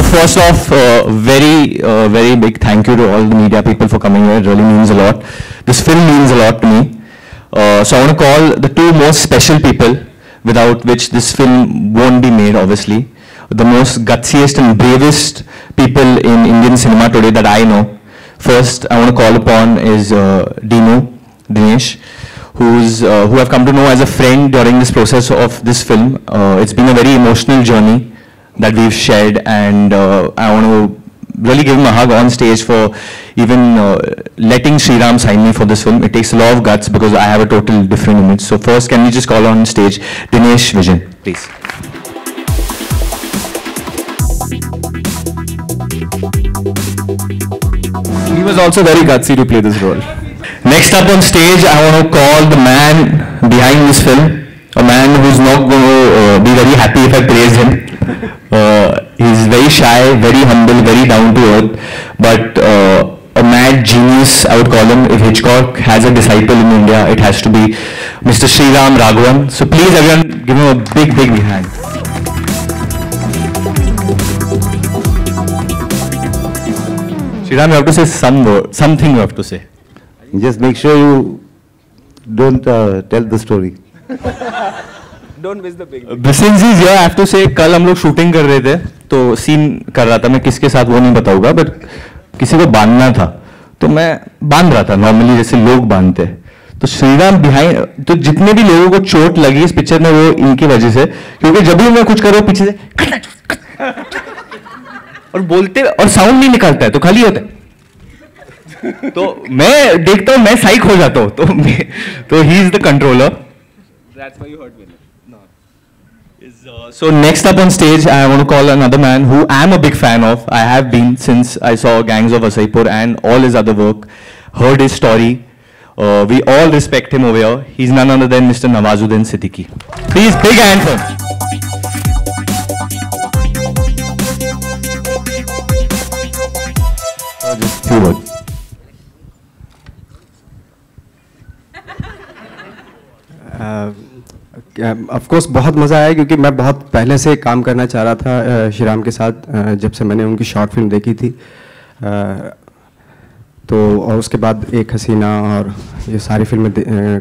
First off, very big thank you to all the media people for coming here. It really means a lot. This film means a lot to me. So I want to call the two most special people without which this film won't be made, obviously. The most gutsiest and bravest people in Indian cinema today that I know. First, I want to call upon is Dinesh, who I've come to know as a friend during this process of this film. It's been a very emotional journey that we've shared, and I want to really give him a hug on stage for even letting Sriram sign me for this film. It takes a lot of guts because I have a total different image. So first, can we just call on stage Dinesh Vijan, please. He was also very gutsy to play this role. Next up on stage, I want to call the man behind this film, a man who's not going to be very happy if I praise him. He's very shy, very humble, very down to earth, but a mad genius, I would call him. If Hitchcock has a disciple in India, it has to be Mr. Sriram Raghavan. So please everyone give him a big hand. Sriram, you have to say something you have to say. Just make sure you don't tell the story. Don't miss the big. Since he's here, I have to say, कल हम लोग shooting कर रहे थे, तो scene कर रहा था मैं किसके साथ वो नहीं बताऊंगा, बट किसी को बांधना था, तो मैं बांध रहा था नॉर्मली जैसे लोग बांधते हैं. तो श्रीराम बिहाइंड, तो जितने भी लोगों को चोट लगी इस पिक्चर में वो इनकी वजह से, क्योंकि जब भी मैं कुछ कर रहा हूँ पीछे से और बोलते और साउंड नहीं निकालता है तो खाली होता है, तो मैं देखता हूँ मैं साइक हो जाता हूँ, तो he is the controller. That's why you heard Vinay. So next up on stage, I want to call another man who I am a big fan of. I have been since I saw Gangs of Wasaipur and all his other work, heard his story. We all respect him over here. He's none other than Mr. Nawazuddin Siddiqui. Please, big hand for him. Just few words. Of course बहुत मज़ा आया क्योंकि मैं बहुत पहले से काम करना चाह रहा था श्रीराम के साथ, जब से मैंने उनकी शॉर्ट फिल्म देखी थी. तो और उसके बाद एक हसीना और ये सारी फिल्में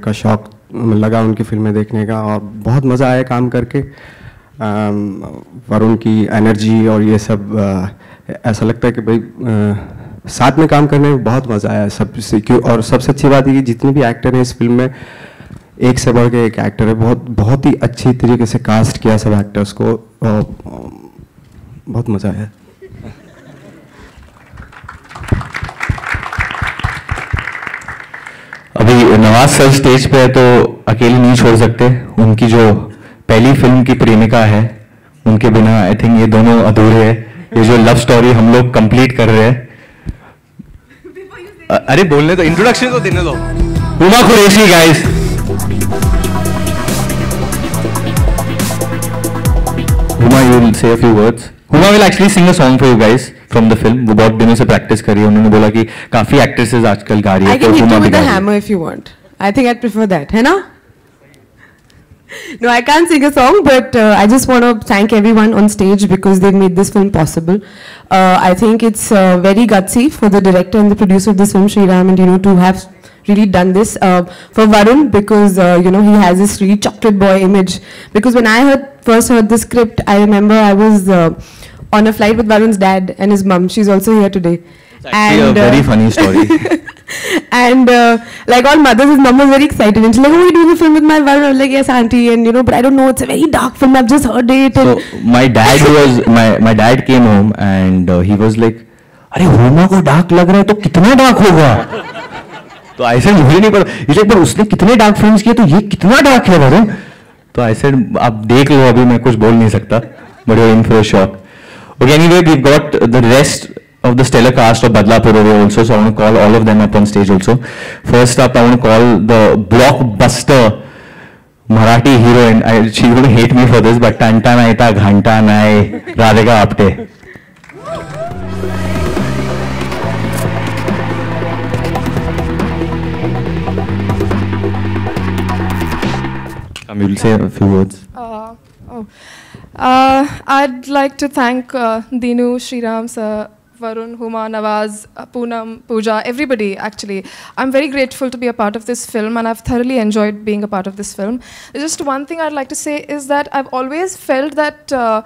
का शौक़ लगा उनकी फिल्में देखने का, और बहुत मज़ा आया काम करके. वरुण की एनर्जी और ये सब ऐसा लगता है कि भाई साथ में काम करने में बहुत मज़ा आया सबसे. और सबसे अच्छी बात है कि जितने भी एक्टर हैं इस फिल्म में, एक से बढ़ के एक एक्टर है. बहुत ही अच्छी तरीके से कास्ट किया सब एक्टर्स को, और बहुत मज़ा आया. अभी नवाज सर स्टेज पे है तो अकेले नहीं छोड़ सकते. उनकी जो पहली फिल्म की प्रेमिका है, उनके बिना आई थिंक ये दोनों अधूरे हैं. ये जो लव स्टोरी हम लोग कंप्लीट कर रहे हैं. अरे बोलने तो, इंट्रोडक्शन तो देने दो. Huma Qureshi guys. Huma, you will say a few words. Huma will actually sing a song for you guys from the film. वो बहुत दिनों से प्रैक्टिस करी है. उन्होंने बोला कि काफी एक्ट्रेसेस आजकल गा रही है. I can hit you with a hammer if you want. I think I'd prefer that, है ना? No, I can't sing a song, but I just want to thank everyone on stage because they've made this film possible. I think it's very gutsy for the director and the producer of this film, Sriram, and to have really done this. For Varun, because he has this really chocolate boy image. Because when I first heard the script, I remember I was on a flight with Varun's dad and his mum. She's also here today. It's actually a very funny story. And like all mothers, his mum was very excited and she's like, "Oh, you're doing a film with my Varun." I was like, "Yes, auntie," and but I don't know, it's a very dark film. I've just heard it. So my dad came home and he was like, "अरे हुमा को dark लग रहा है तो कितना dark होगा?" तो I said मुझे नहीं पता. इसे पर उसने कितने डार्क फिल्म्स किए तो ये कितना डार्क है वरुण. तो आई सेड आप देख लो, अभी मैं कुछ बोल नहीं सकता, but you are in for a shock. Okay, anyway we got the rest of the stellar cast of Badlapur over also, so I want to call all of them up on stage also. First up, I want to call the blockbuster Marathi heroine. She's going to hate me for this, but Tanta Naita Ghanta Nai Radhika Apte. We will say a few words. I'd like to thank Dinu, Sriram sir, Varun, Huma, Nawaz, Poonam, Pooja, everybody actually. I'm very grateful to be a part of this film and I've thoroughly enjoyed being a part of this film. Just one thing I'd like to say is that I've always felt that the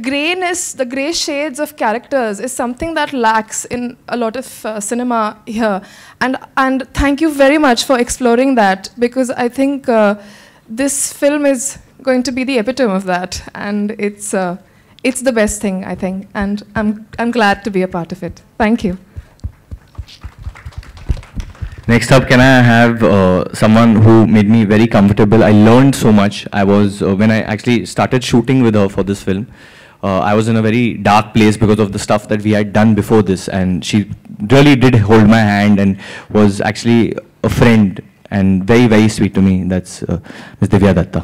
grayness, the grey shades of characters is something that lacks in a lot of cinema here. And thank you very much for exploring that, because I think this film is going to be the epitome of that, and it's the best thing, I think, and I'm glad to be a part of it. Thank you. Next up, can I have someone who made me very comfortable? I learned so much. I was, when I actually started shooting with her for this film, I was in a very dark place because of the stuff that we had done before this, and she really did hold my hand and was actually a friend and very, very sweet to me. That's Ms. Divya Datta.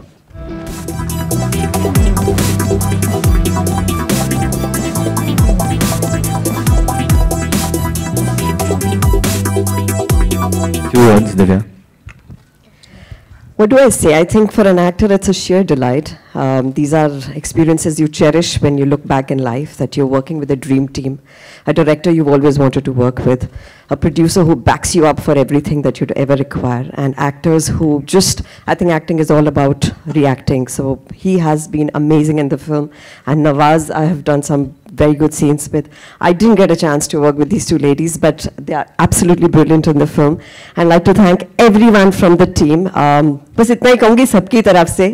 Two words, Divya. What do I say? I think for an actor, it's a sheer delight. These are experiences you cherish when you look back in life, that you're working with a dream team, a director you've always wanted to work with, a producer who backs you up for everything that you'd ever require, and actors who just, I think acting is all about reacting. So he has been amazing in the film. And Nawaz, I have done some very good scenes with. I didn't get a chance to work with these two ladies, but they are absolutely brilliant in the film. I'd like to thank everyone from the team. बस इतना ही कहूँगी सबकी तरफ से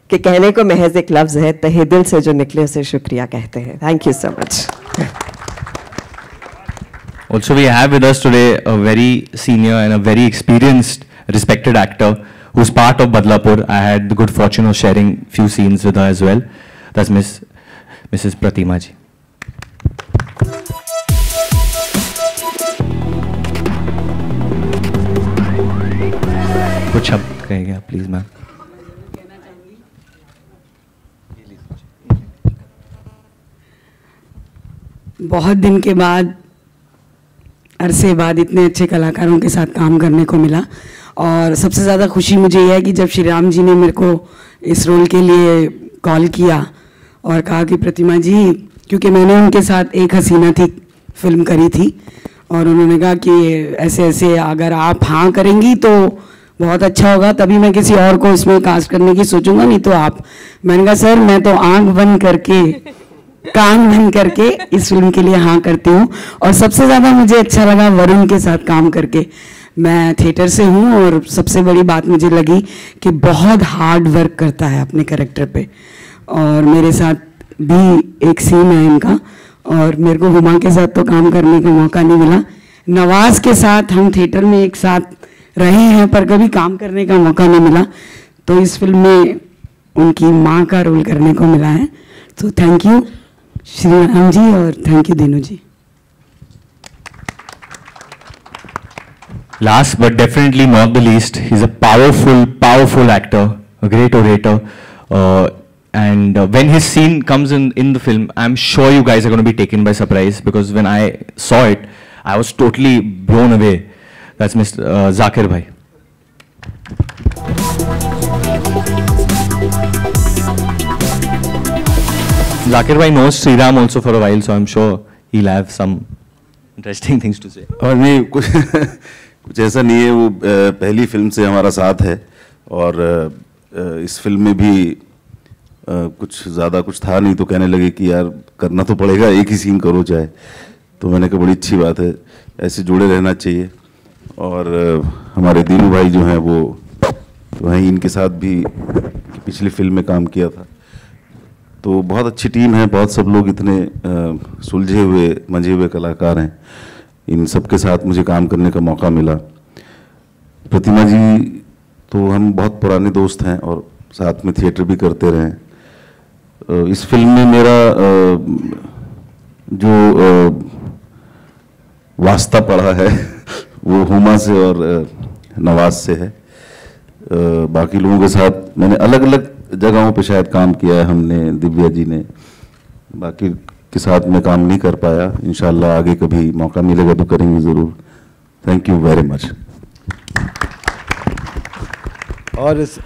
कि कहने को महज एक लफ्ज़ है, तहे दिल से जो निकले उसे शुक्रिया कहते हैं. Thank you so much. Also, we have with us today a very senior and a very experienced, respected actor who's part of Badlapur. I had the good fortune of sharing few scenes with her as well. That's Mrs. Pratima ji. कुछ शब्द कहेंगे please ma'am. बहुत दिन के बाद, अरसे बाद इतने अच्छे कलाकारों के साथ काम करने को मिला, और सबसे ज़्यादा खुशी मुझे यह है कि जब श्री राम जी ने मेरे को इस रोल के लिए कॉल किया और कहा कि प्रतिमा जी, क्योंकि मैंने उनके साथ एक हसीना थी फिल्म करी थी, और उन्होंने कहा कि ऐसे ऐसे अगर आप हाँ करेंगी तो बहुत अच्छा होगा, तभी मैं किसी और को इसमें कास्ट करने की सोचूंगा, नहीं तो आप. मैंने कहा सर मैं तो आंख बंद करके कान बंद करके इस फिल्म के लिए हाँ करती हूँ. और सबसे ज़्यादा मुझे अच्छा लगा वरुण के साथ काम करके. मैं थिएटर से हूँ और सबसे बड़ी बात मुझे लगी कि बहुत हार्ड वर्क करता है अपने कैरेक्टर पे, और मेरे साथ भी एक सीन है इनका, और मेरे को हुमा के साथ तो काम करने का मौका नहीं मिला. नवाज के साथ हम थिएटर में एक साथ रहे हैं पर कभी काम करने का मौका नहीं मिला, तो इस फिल्म में उनकी माँ का रोल करने को मिला है. तो थैंक यू श्री राम जी और thank you Dinu ji. Last but definitely not the least, he's a powerful actor, a great orator, and when his scene comes in the film, I'm sure you guys are going to be taken by surprise, because when I saw it, I was totally blown away. That's Mr. Zakir Bhai. Zakir Bhai knows Sriram also for a while, so I'm sure he'll have some interesting things to say. और नहीं कुछ ऐसा नहीं है, वो पहली film से हमारा साथ है, और इस फिल्म में भी कुछ ज़्यादा कुछ था नहीं, तो कहने लगे कि यार करना तो पड़ेगा, एक ही सीन करो चाहे. तो मैंने कहा बड़ी अच्छी बात है, ऐसे जुड़े रहना चाहिए. और हमारे दीनू भाई जो हैं वो तो हैं, इनके साथ भी पिछली फिल्म में काम किया था. तो बहुत अच्छी टीम है, बहुत सब लोग इतने सुलझे हुए मंझे हुए कलाकार हैं. इन सब के साथ मुझे काम करने का मौका मिला. प्रतिमा जी तो हम बहुत पुराने दोस्त हैं और साथ में थिएटर भी करते रहे. इस फिल्म में मेरा जो वास्ता पड़ा है वो हुमा से और नवाज से है. बाकी लोगों के साथ मैंने अलग अलग जगहों पे शायद काम किया है, हमने दिव्या जी ने, बाकी के साथ मैं काम नहीं कर पाया. इंशाल्लाह आगे कभी मौका मिलेगा तो करेंगे ज़रूर. Thank you very much. और इस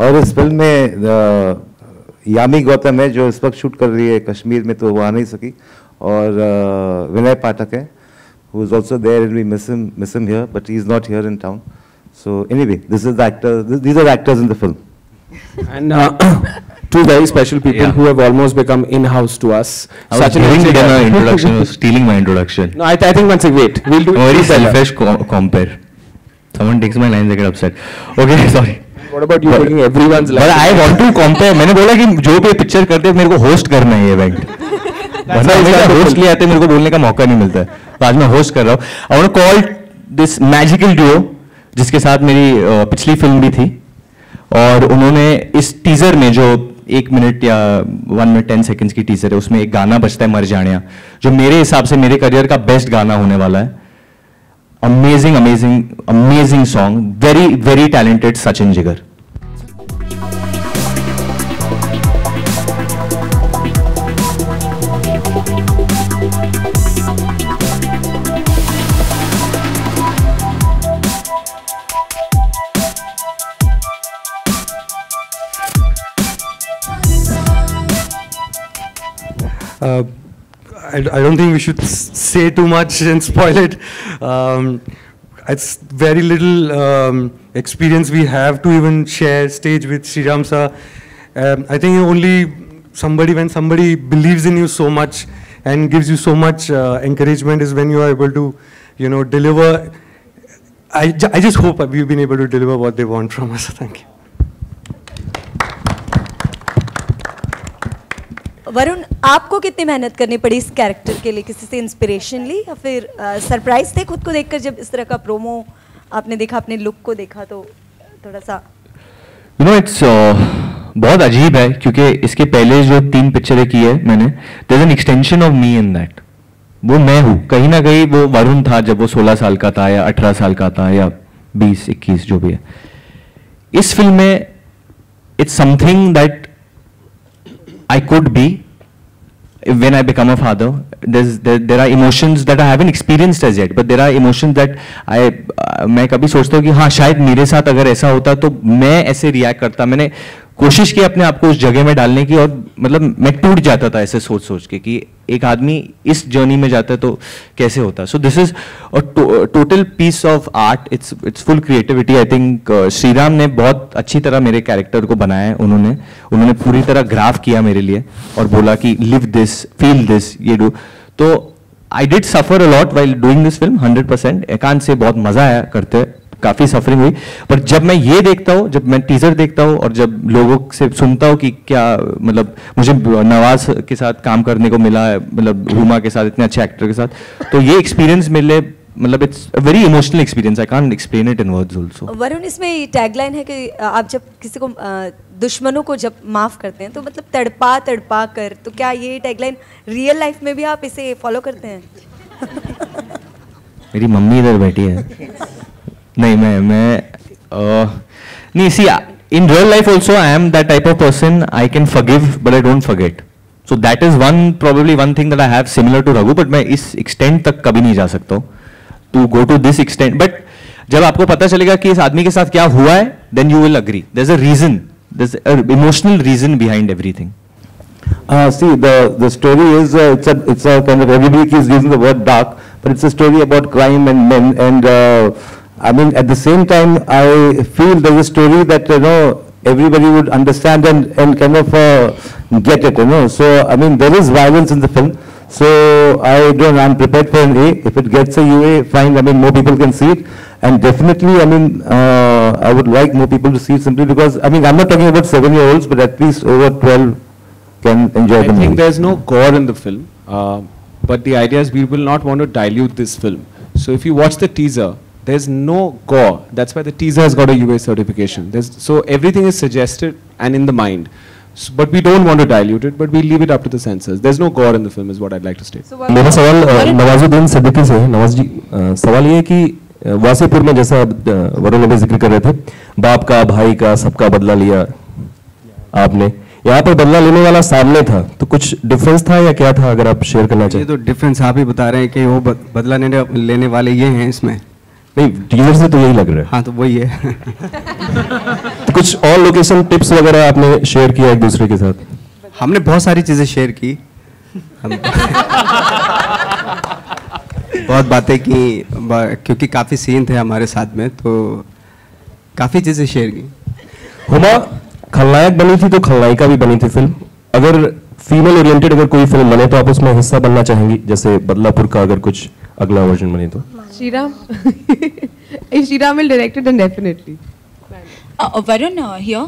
और इस फिल्म में यामी गौतम है जो इस वक्त शूट कर रही है कश्मीर में, तो वो आ नहीं सकी, और विनय पाठक है who is also there, and we miss him here, but he is not here in town. So anyway, these are the actors in the film. And two very special people who have almost become in-house to us. Such an introduction, stealing my introduction. No, I think one second, wait. We'll do very selfish compare. Someone takes my lines, I get upset. Okay, sorry. What about you taking everyone's line? But I want to compare. मैंने बोला कि जो भी picture करते हैं मेरे को host करना है ये इवेंट. वरना मेरा होस्ट ले आते मेरे को बोलने का मौका नहीं मिलता है. तो आज मैं होस्ट कर रहा हूँ. I want to call this magical duo जिसके साथ मेरी पिछली फिल्म भी थी, और उन्होंने इस टीजर में जो 1 मिनट या 1 मिनट 10 सेकंड्स की टीजर है, उसमें एक गाना बजता है मर जानिया, जो मेरे हिसाब से मेरे करियर का बेस्ट गाना होने वाला है. Amazing amazing amazing song, very very talented Sachin Jigar. I don't think we should say too much and spoil it. It's very little experience we have to even share stage with Sriram sir. I think only when somebody believes in you so much and gives you so much encouragement is when you are able to, deliver. I just hope we've been able to deliver what they want from us. Thank you. Varun, आपको कितनी मेहनत करनी पड़ी इस character के लिए? किसी से इंस्पिरेशन ली या फिर सरप्राइज थे खुद को देखकर जब इस तरह का प्रोमो आपने देखा, अपने लुक को देखा, तो थोड़ा सा इट्स बहुत अजीब है क्योंकि इसके पहले जो 3 पिक्चरें की है मैंने, there is an extension of me in that. वो मैं हूँ कहीं ना कहीं. वो वरुण था जब वो 16 साल का था या 18 साल का था या 20-21 जो भी है. इस फिल्म में it's something that I could be when I become a father. There are emotions that I haven't experienced as yet, but there are emotions that मैं कभी सोचता हूँ कि हाँ शायद मेरे साथ अगर ऐसा होता तो मैं ऐसे रिएक्ट करता. मैंने कोशिश की अपने आप को उस जगह में डालने की, और मतलब मैं टूट जाता था ऐसे सोच सोच के कि एक आदमी इस जर्नी में जाता है तो कैसे होता. So this is a total piece of art. It's full creativity. I think Shriram ने बहुत अच्छी तरह मेरे कैरेक्टर को बनाया है. उन्होंने पूरी तरह ग्राफ किया मेरे लिए और बोला कि लिव दिस, फील दिस, ये डू. तो I did suffer a lot while doing this film. 100% एकांत से बहुत मजा आया करते, काफी सफरिंग हुई. पर जब मैं ये देखता हूँ, जब मैं टीजर देखता हूँ और जब लोगों से सुनता हूँ कि क्या मतलब मुझे नवाज के साथ काम करने को मिला है, मतलब हुमा के साथ, इतने अच्छे एक्टर के साथ, तो ये एक्सपीरियंस मेरे लिए मतलब it's a very emotional experience. I can't explain it in words also. Varun, इसमें टैगलाइन है कि आप जब किसी को दुश्मनों को जब माफ करते हैं तो मतलब तड़पा तड़पा कर, तो क्या ये टैगलाइन रियल लाइफ में भी आप इसे फॉलो करते हैं? मेरी मम्मी इधर बैठी है. नहीं नहीं, see in real life also I am that type of person. I can forgive but I don't forget. So that is probably one thing that I have similar to Raghu, but मैं इस extent तक कभी नहीं जा सकता हूँ to go to this extent. But जब आपको पता चलेगा कि इस आदमी के साथ क्या हुआ है, then you will agree. There's a reason. There's an emotional reason behind everything. See, the story is it's a kind of, everybody keeps using the word dark, but it's a story about crime and men. And I mean, at the same time, I feel there's a story that everybody would understand and kind of get it. So I mean, there is violence in the film. So I'm prepared for an A. If it gets a UA, fine. I mean, more people can see it. And definitely, I mean, I would like more people to see it simply because, I mean, I'm not talking about 7-year-olds, but at least over 12 can enjoy the movie. I think there's no gore in the film, but the idea is we will not want to dilute this film. So if you watch the teaser, there's no gore. That's why the teaser has got a UA certification. So everything is suggested and in the mind. So, but we don't want to dilute it, but we leave it up to the censors. There's no gore in the film is what I'd like to state. मेरा सवाल नवाजुद्दीन सिद्दीकी से है. नवाज जी, सवाल ये है कि वासीपुर में जैसा वरुण ने जिक्र कर रहे थे, बाप का, भाई का, सबका बदला लिया आपने. यहाँ पर बदला लेने वाला सामने था, तो कुछ डिफरेंस था या क्या था, अगर आप शेयर करना चाहिए? ये तो डिफरेंस आप ही बता रहे हैं कि वो बदला लेने वाले ये हैं इसमें. नहीं, टीजर से तो यही लग रहा है. हाँ, तो वही है. तो कुछ और लोकेशन टिप्स वगैरह आपने शेयर किया एक दूसरे के साथ? हमने बहुत सारी चीज़ें शेयर की, हम बहुत बातें की, क्योंकि काफ़ी सीन थे हमारे साथ में, तो काफ़ी चीज़ें शेयर की। हुमा खलनायक बनी थी तो खलनायिका भी बनी थी फिल्म। अगर फीमेल ओरिएंटेड अगर कोई फिल्म बने तो आप उसमें हिस्सा बनना चाहेंगी? जैसे बदलापुर का अगर कुछ अगला वर्जन बने तो? Shriram, if Shriram will direct it, then definitely. Varun, here.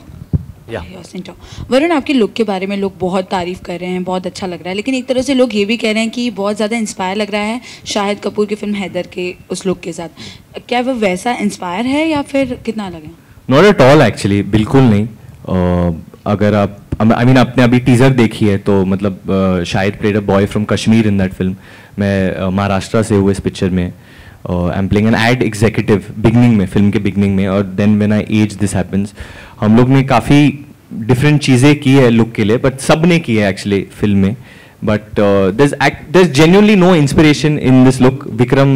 Varun, आपके लुक के बारे में लोग बहुत तारीफ कर रहे हैं, बहुत अच्छा लग रहा है, लेकिन एक तरह से लोग ये भी कह रहे हैं कि बहुत ज़्यादा इंस्पायर लग रहा है शाहिद कपूर की फिल्म हैदर के उस लुक के साथ। क्या वो वैसा इंस्पायर है या फिर कितना अलग है? नॉट एट ऑल एक्चुअली, बिल्कुल नहीं। अगर आप आपने अभी टीजर देखी है तो मतलब Shahid played a boy from Kashmir in that film. मैं महाराष्ट्र से हूँ इस पिक्चर में। I am playing an ad executive beginning में, फिल्म के बिगनिंग में, और then when I age this happens. हम लोग ने काफ़ी डिफरेंट चीज़ें की है लुक के लिए, बट सब ने की है एक्चुअली फिल्म में। But there's genuinely no inspiration in this look. Vikram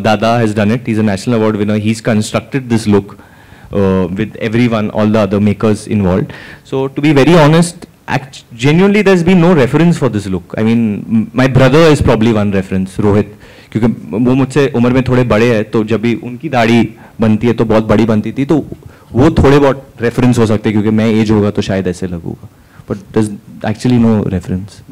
Dada has done it. He's a national award winner. He's constructed this look with everyone, all the other makers involved. So to be very honest, genuinely there's been no reference for this look. I mean, my brother is probably one reference, Rohit, क्योंकि वो मुझसे उम्र में थोड़े बड़े हैं, तो जब भी उनकी दाढ़ी बनती है तो बहुत बड़ी बनती थी, तो वो थोड़े बहुत रेफरेंस हो सकते हैं, क्योंकि मैं एज होगा तो शायद ऐसे लगूंगा, but there's actually no reference.